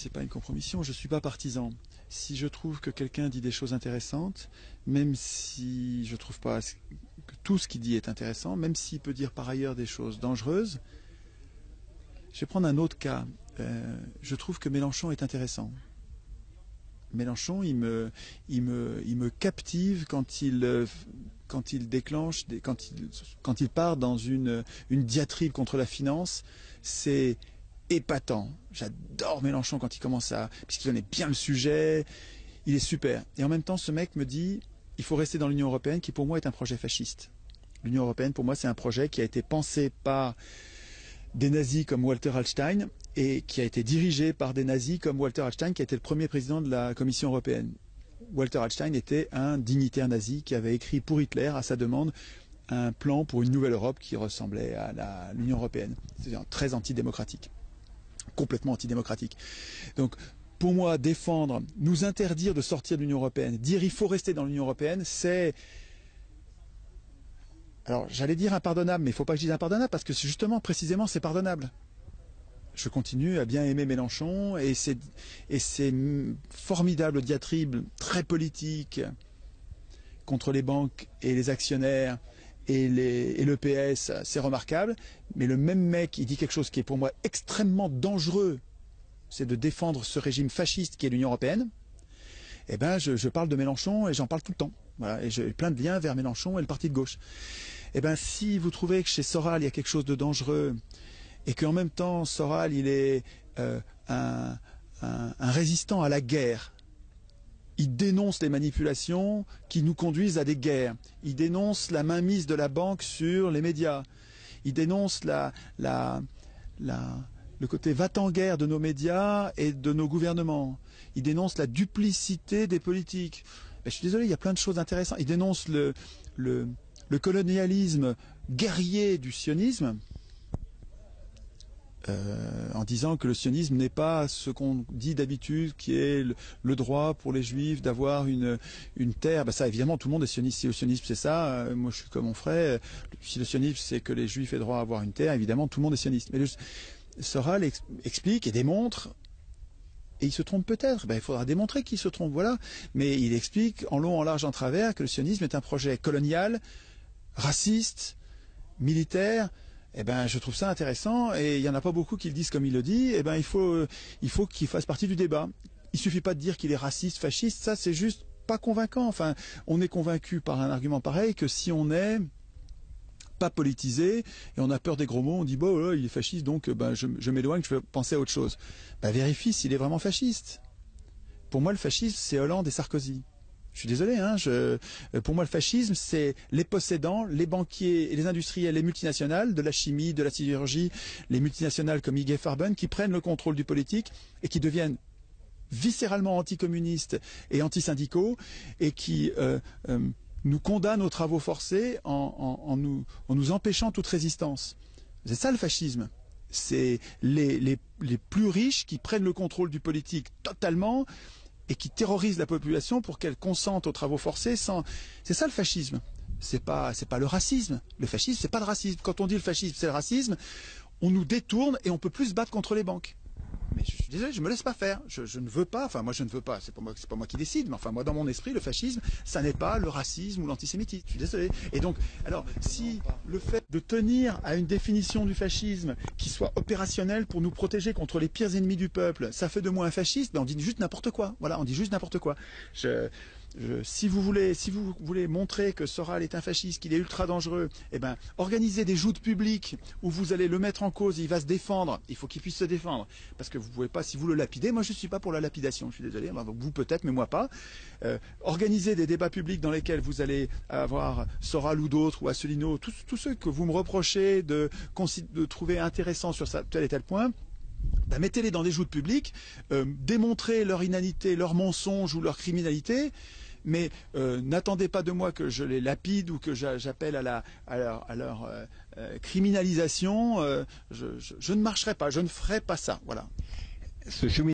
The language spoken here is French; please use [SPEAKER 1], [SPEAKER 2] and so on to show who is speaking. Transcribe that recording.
[SPEAKER 1] c'est pas une compromission, je suis pas partisan. Si je trouve que quelqu'un dit des choses intéressantes, même si je trouve pas que tout ce qu'il dit est intéressant, même s'il peut dire par ailleurs des choses dangereuses, je vais prendre un autre cas. Je trouve que Mélenchon est intéressant. Mélenchon, il me captive quand il déclenche, quand il part dans une diatribe contre la finance. C'est épatant. J'adore Mélenchon quand il commence puisqu'il connaît bien le sujet, il est super. Et en même temps, ce mec me dit, il faut rester dans l'Union européenne, qui pour moi est un projet fasciste. L'Union européenne, pour moi, c'est un projet qui a été pensé par des nazis comme Walter Hallstein et qui a été dirigé par des nazis comme Walter Hallstein, qui a été le premier président de la Commission européenne. Walter Hallstein était un dignitaire nazi qui avait écrit pour Hitler, à sa demande, un plan pour une nouvelle Europe qui ressemblait à l'Union européenne. C'est-à-dire très antidémocratique. Complètement antidémocratique. Donc, pour moi, défendre, nous interdire de sortir de l'Union européenne, dire il faut rester dans l'Union européenne, c'est... Alors, j'allais dire impardonnable, mais il ne faut pas que je dise impardonnable, parce que justement, précisément, c'est pardonnable. Je continue à bien aimer Mélenchon, et ces formidables diatribes très politiques contre les banques et les actionnaires et le PS, c'est remarquable, mais le même mec, il dit quelque chose qui est pour moi extrêmement dangereux, c'est de défendre ce régime fasciste qui est l'Union européenne. Eh ben, je parle de Mélenchon et j'en parle tout le temps. Voilà, et j'ai plein de liens vers Mélenchon et le parti de gauche. Eh ben, si vous trouvez que chez Soral, il y a quelque chose de dangereux, et qu'en même temps, Soral, il est un résistant à la guerre, il dénonce les manipulations qui nous conduisent à des guerres. Il dénonce la mainmise de la banque sur les médias. Il dénonce le côté va-t-en-guerre de nos médias et de nos gouvernements. Il dénonce la duplicité des politiques. Mais je suis désolé, il y a plein de choses intéressantes. Il dénonce le colonialisme guerrier du sionisme. En disant que le sionisme n'est pas ce qu'on dit d'habitude, qui est le droit pour les juifs d'avoir une terre. Ben ça, évidemment, tout le monde est sioniste. Si le sionisme c'est ça, moi je suis comme mon frère. Si le sionisme c'est que les juifs aient droit à avoir une terre, évidemment, tout le monde est sioniste. Mais Soral explique et démontre, et il se trompe peut-être, ben, il faudra démontrer qu'il se trompe, voilà. Mais il explique en long, en large, en travers que le sionisme est un projet colonial, raciste, militaire. Eh ben, je trouve ça intéressant, et il y en a pas beaucoup qui le disent comme il le dit. Eh ben, il faut qu'il fasse partie du débat. Il suffit pas de dire qu'il est raciste, fasciste, ça c'est juste pas convaincant. Enfin, on est convaincu par un argument pareil que si on est pas politisé et on a peur des gros mots, on dit bon, il est fasciste, donc ben, je m'éloigne, je vais penser à autre chose. Ben, vérifie s'il est vraiment fasciste. Pour moi, le fascisme, c'est Hollande et Sarkozy. Je suis désolé, hein, pour moi le fascisme, c'est les possédants, les banquiers et les industriels, les multinationales, de la chimie, de la sidérurgie, les multinationales comme IG Farben, qui prennent le contrôle du politique et qui deviennent viscéralement anticommunistes et antisyndicaux et qui nous condamnent aux travaux forcés en nous empêchant toute résistance. C'est ça le fascisme. C'est les plus riches qui prennent le contrôle du politique totalement et qui terrorise la population pour qu'elle consente aux travaux forcés sans... C'est ça le fascisme. C'est pas le racisme. Le fascisme, c'est pas le racisme. Quand on dit le fascisme, c'est le racisme, on nous détourne et on peut plus se battre contre les banques. Mais je suis désolé, je me laisse pas faire. Je ne veux pas, enfin moi je ne veux pas, c'est pas moi qui décide, mais enfin moi dans mon esprit, le fascisme, ça n'est pas le racisme ou l'antisémitisme. Je suis désolé. Et donc, alors, si le fait de tenir à une définition du fascisme qui soit opérationnelle pour nous protéger contre les pires ennemis du peuple, ça fait de moi un fasciste, ben on dit juste n'importe quoi. Voilà, on dit juste n'importe quoi. Si vous voulez montrer que Soral est un fasciste, qu'il est ultra dangereux, eh ben, organisez des joutes publiques où vous allez le mettre en cause, il va se défendre, il faut qu'il puisse se défendre. Parce que vous pouvez pas, si vous le lapidez, moi je suis pas pour la lapidation, je suis désolé, vous peut-être, mais moi pas. Organisez des débats publics dans lesquels vous allez avoir Soral ou d'autres, ou Asselineau, tous ceux que vous me reprochez de trouver intéressants sur tel et tel point. Ben, mettez-les dans des joutes publiques, démontrez leur inanité, leur mensonge ou leur criminalité, mais n'attendez pas de moi que je les lapide ou que j'appelle à leur criminalisation. Je ne marcherai pas, je ne ferai pas ça. Voilà.